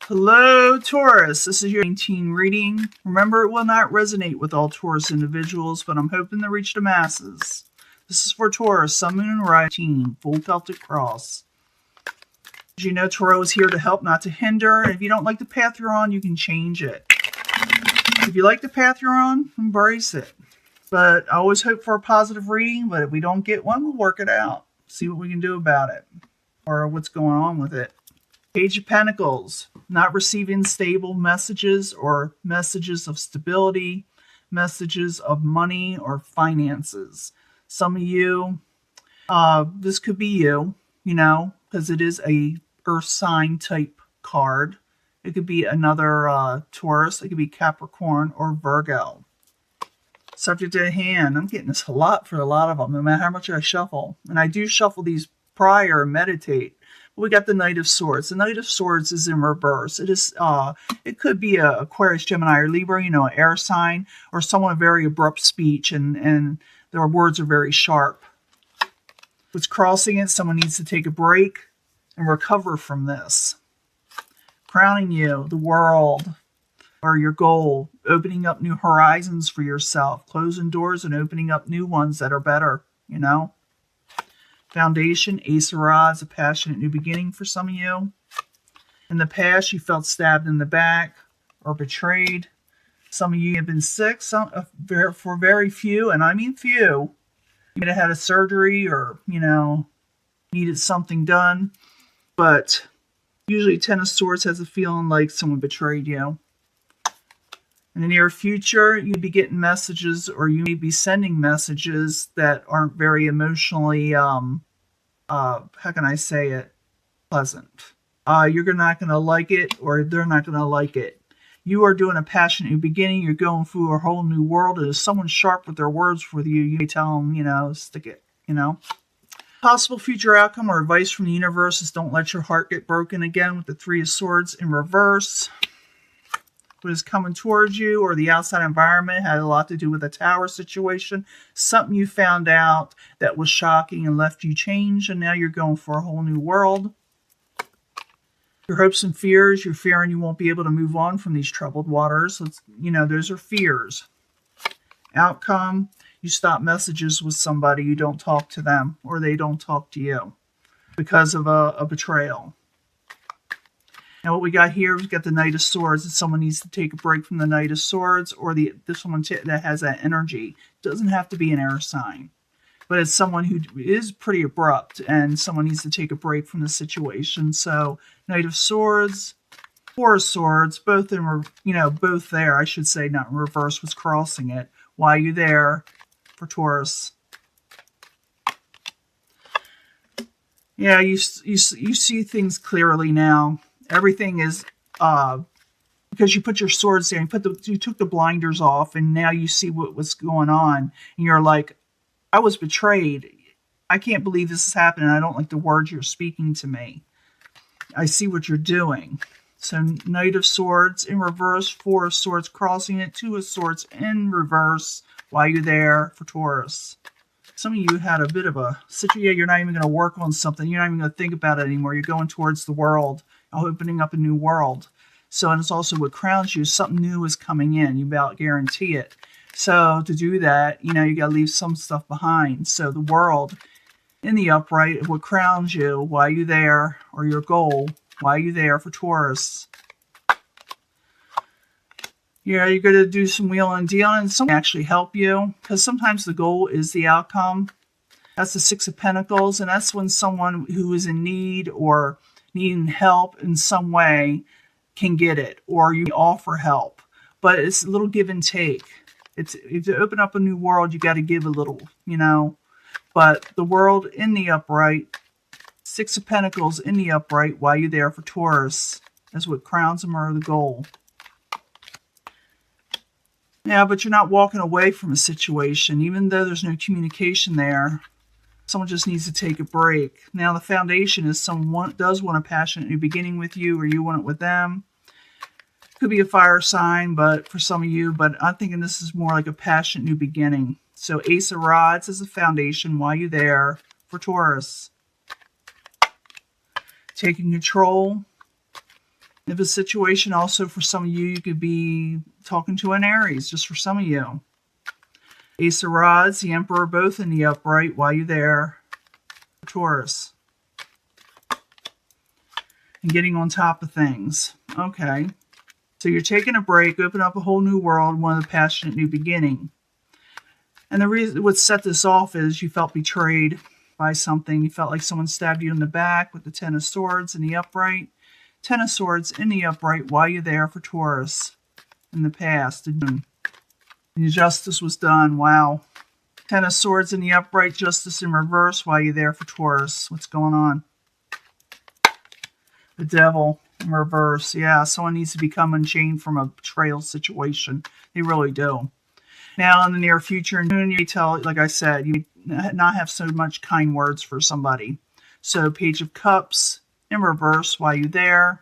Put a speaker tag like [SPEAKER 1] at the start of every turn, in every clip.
[SPEAKER 1] Hello, Taurus. This is your 19 reading. Remember, it will not resonate with all Taurus individuals, but I'm hoping to reach the masses. This is for Taurus, Sun, Moon, and Rising, full Celtic cross. As you know, Tarot is here to help, not to hinder. And if you don't like the path you're on, you can change it. If you like the path you're on, embrace it. But I always hope for a positive reading, but if we don't get one, we'll work it out. See what we can do about it, or what's going on with it. Page of Pentacles, not receiving stable messages or messages of stability, messages of money or finances. Some of you, this could be you, because it is a earth sign type card. It could be another Taurus. It could be Capricorn or Virgo. Subject at hand. I'm getting this a lot for a lot of them, no matter how much I shuffle. And I do shuffle these prior and meditate. We got the Knight of Swords. The Knight of Swords is in reverse. It is. It could be a Aquarius, Gemini, or Libra, an air sign, or someone with very abrupt speech, and their words are very sharp. What's crossing it? Someone needs to take a break and recover from this. Crowning you, the world, or your goal, opening up new horizons for yourself, closing doors and opening up new ones that are better, Foundation, Ace of Rods, a passionate new beginning for some of you. In the past, you felt stabbed in the back or betrayed. Some of you have been sick. For very few, and I mean few, you may have had a surgery or, needed something done. But usually Ten of Swords has a feeling like someone betrayed you. In the near future, you'd be getting messages, or you may be sending messages that aren't very emotionally, how can I say it, pleasant. You're not going to like it, or they're not going to like it. You are doing a passionate new beginning. You're going through a whole new world. And if someone's sharp with their words with you, you may tell them, stick it, Possible future outcome or advice from the universe is don't let your heart get broken again with the Three of Swords in reverse. What is coming towards you or the outside environment had a lot to do with the tower situation. Something you found out that was shocking and left you changed, and now you're going for a whole new world. Your hopes and fears, you're fearing you won't be able to move on from these troubled waters. Those are fears. Outcome, you stop messages with somebody, you don't talk to them, or they don't talk to you because of a betrayal. Now what we got here, we've got the Knight of Swords, and someone needs to take a break from the Knight of Swords, or someone that has that energy. It doesn't have to be an air sign, but it's someone who is pretty abrupt, and someone needs to take a break from the situation. So Knight of Swords, Four of Swords, both there, I should say, not in reverse, was crossing it. Why are you there for Taurus? Yeah, you see things clearly now. Everything is because you put your swords there, you took the blinders off, and now you see what was going on, and you're like, I was betrayed. I can't believe this is happening. I don't like the words you're speaking to me. I see what you're doing. So Knight of Swords in reverse, Four of Swords crossing it, Two of Swords in reverse. Why are you there for Taurus? Some of you had a bit of a situation. You're not even going to work on something. You're not even going to think about it anymore. You're going towards the world, opening up a new world. So, and it's also what crowns you. Something new is coming in. You about guarantee it. So to do that, you got to leave some stuff behind. So the world in the upright, what crowns you, why are you there, or your goal, why are you there for Taurus? Yeah, you're going to do some wheeling and dealing, and someone actually help you, because sometimes the goal is the outcome. That's the Six of Pentacles, and that's when someone who is in need or needing help in some way can get it, or you offer help. But it's a little give and take. If you open up a new world, you got to give a little, But the world in the upright, Six of Pentacles in the upright, why are you there for Taurus? That's what crowns them, or the goal. Yeah, but you're not walking away from a situation, even though there's no communication there. Someone just needs to take a break. Now, the foundation is someone does want a passionate new beginning with you, or you want it with them. Could be a fire sign, but for some of you, but I'm thinking this is more like a passionate new beginning. So Ace of Rods is the foundation. Why are you there for Taurus? Taking control. If a situation also for some of you, you could be talking to an Aries, just for some of you. Ace of Rods, the Emperor, both in the upright while you're there. Taurus. And getting on top of things. Okay. So you're taking a break, open up a whole new world, one of the passionate new beginning. And the reason what set this off is you felt betrayed by something. You felt like someone stabbed you in the back with the Ten of Swords in the upright. Ten of Swords in the upright while you're there for Taurus. In the past. And justice was done. Wow. Ten of Swords in the upright, justice in reverse while you're there for Taurus. What's going on? The Devil in reverse. Yeah, someone needs to become unchained from a betrayal situation. They really do. Now, in the near future, you tell, like I said, you not have so much kind words for somebody. So, Page of Cups in reverse while you're there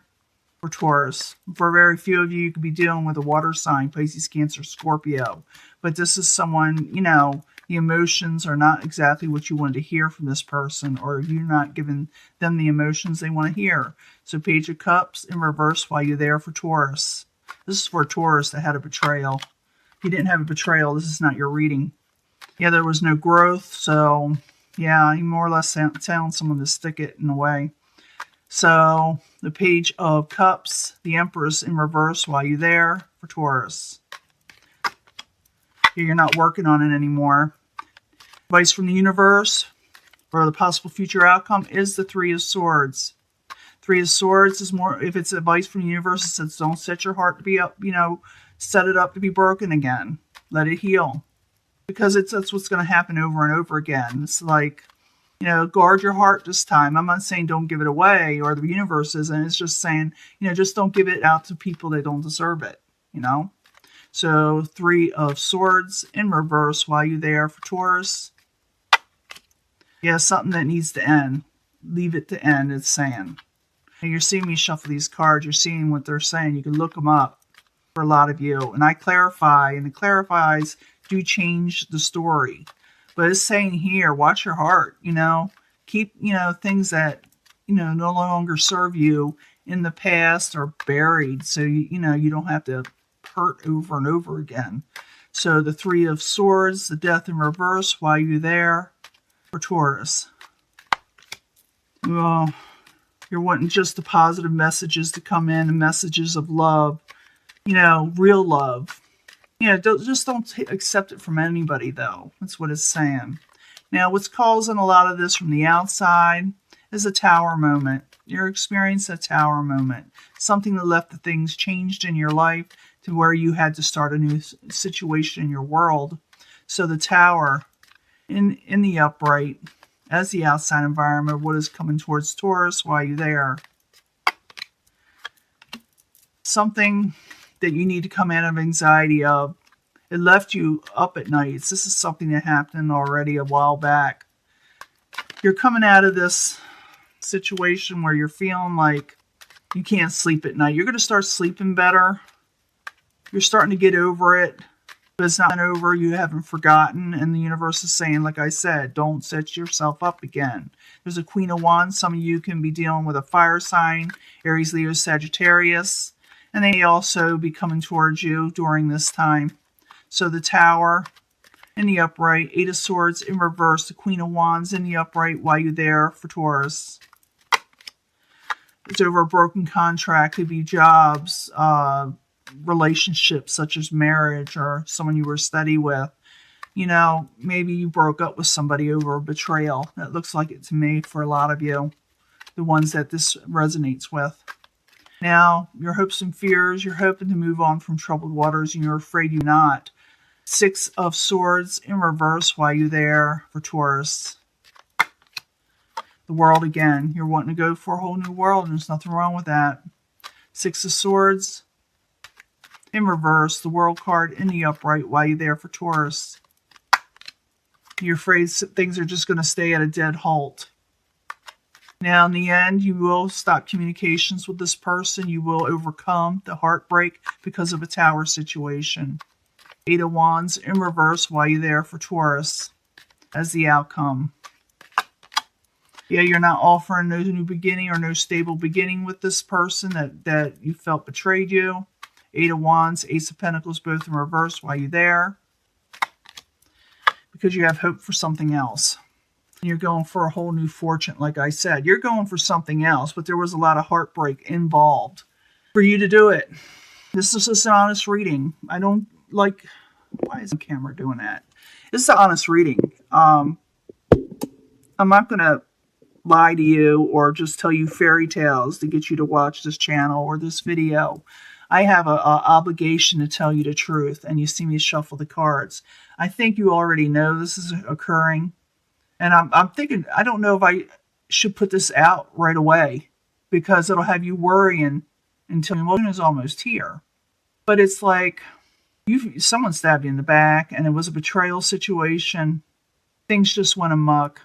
[SPEAKER 1] for Taurus. For very few of you, you could be dealing with a water sign, Pisces, Cancer, Scorpio. But this is someone, you know, the emotions are not exactly what you wanted to hear from this person, or you're not giving them the emotions they want to hear. So Page of Cups in reverse while you're there for Taurus. This is for Taurus that had a betrayal. If you didn't have a betrayal, this is not your reading. Yeah, there was no growth, so yeah, you more or less telling someone to stick it in a way. So the Page of Cups, the Empress in reverse while you're there for Taurus. You're not working on it anymore. Advice from the universe for the possible future outcome is the Three of Swords. Three of Swords is more, if it's advice from the universe, it says don't set your heart to be up, you know, set it up to be broken again. Let it heal. Because that's what's going to happen over and over again. It's like, you know, guard your heart this time. I'm not saying don't give it away, or the universe isn't. It's just saying, you know, just don't give it out to people that don't deserve it, you know. So, Three of Swords in reverse while you're there for Taurus. Yeah, something that needs to end. Leave it to end, it's saying. And you're seeing me shuffle these cards. You're seeing what they're saying. You can look them up for a lot of you. And I clarify, and the clarifies do change the story. But it's saying here, watch your heart, you know. Keep, you know, things that, you know, no longer serve you in the past are buried. So, you know, you don't have to hurt over and over again. So the Three of Swords, the Death in reverse while you're there for Taurus. Well, you're wanting just the positive messages to come in, the messages of love, you know, real love. You know, don't accept it from anybody, though. That's what it's saying. Now, what's causing a lot of this from the outside is a Tower moment. You're experiencing a Tower moment. Something that left the things changed in your life to where you had to start a new situation in your world. So the Tower in the upright as the outside environment, what is coming towards Taurus while you're there. Something that you need to come out of anxiety of. It left you up at nights. This is something that happened already a while back. You're coming out of this situation where you're feeling like you can't sleep at night. You're going to start sleeping better. You're starting to get over it, but it's not over. You haven't forgotten, and the universe is saying, like I said, don't set yourself up again. There's a Queen of Wands. Some of you can be dealing with a fire sign, Aries, Leo, Sagittarius, and they also be coming towards you during this time. So the Tower in the upright, Eight of Swords in reverse, the Queen of Wands in the upright while you're there for Taurus. It's over a broken contract. Could be jobs, relationships such as marriage or someone you were steady with. You know, maybe you broke up with somebody over a betrayal. That looks like it to me for a lot of you, the ones that this resonates with. Now, your hopes and fears, you're hoping to move on from troubled waters and you're afraid you're not. Six of Swords in reverse while you're there for Taurus. The World again. You're wanting to go for a whole new world and there's nothing wrong with that. Six of Swords in reverse, the World card in the upright while you're there for Taurus. You're afraid things are just going to stay at a dead halt. Now, in the end, you will stop communications with this person. You will overcome the heartbreak because of a Tower situation. Eight of Wands in reverse while you're there for Taurus as the outcome. Yeah, you're not offering no new beginning or no stable beginning with this person that you felt betrayed you. 8 of Wands, Ace of Pentacles, both in reverse. Why are you there? Because you have hope for something else. You're going for a whole new fortune, like I said. You're going for something else, but there was a lot of heartbreak involved for you to do it. This is just an honest reading. I don't like... Why is the camera doing that? This is an honest reading. I'm not going to lie to you or just tell you fairy tales to get you to watch this channel or this video. I have an obligation to tell you the truth, and you see me shuffle the cards. I think you already know this is occurring, and I'm thinking, I don't know if I should put this out right away, because it'll have you worrying until emotion is almost here. But it's like, someone stabbed you in the back, and it was a betrayal situation. Things just went amok.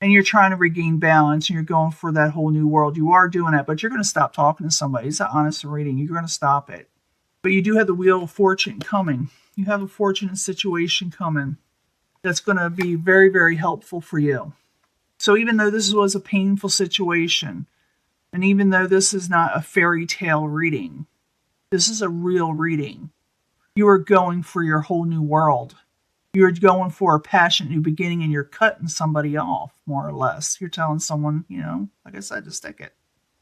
[SPEAKER 1] And you're trying to regain balance, and you're going for that whole new world. You are doing that, but you're going to stop talking to somebody. It's an honest reading. You're going to stop it. But you do have the Wheel of Fortune coming. You have a fortunate situation coming that's going to be very, very helpful for you. So even though this was a painful situation, and even though this is not a fairy tale reading, this is a real reading. You are going for your whole new world. You're going for a passionate new beginning, and you're cutting somebody off, more or less. You're telling someone, like I said, to stick it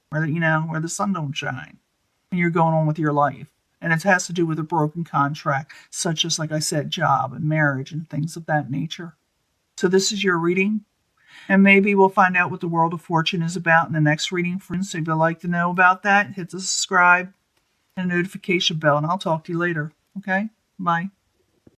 [SPEAKER 1] where the sun don't shine. And you're going on with your life. And it has to do with a broken contract, such as, like I said, job and marriage and things of that nature. So this is your reading. And maybe we'll find out what the World of Fortune is about in the next reading. So if you'd like to know about that, hit the subscribe and notification bell, and I'll talk to you later. Okay? Bye.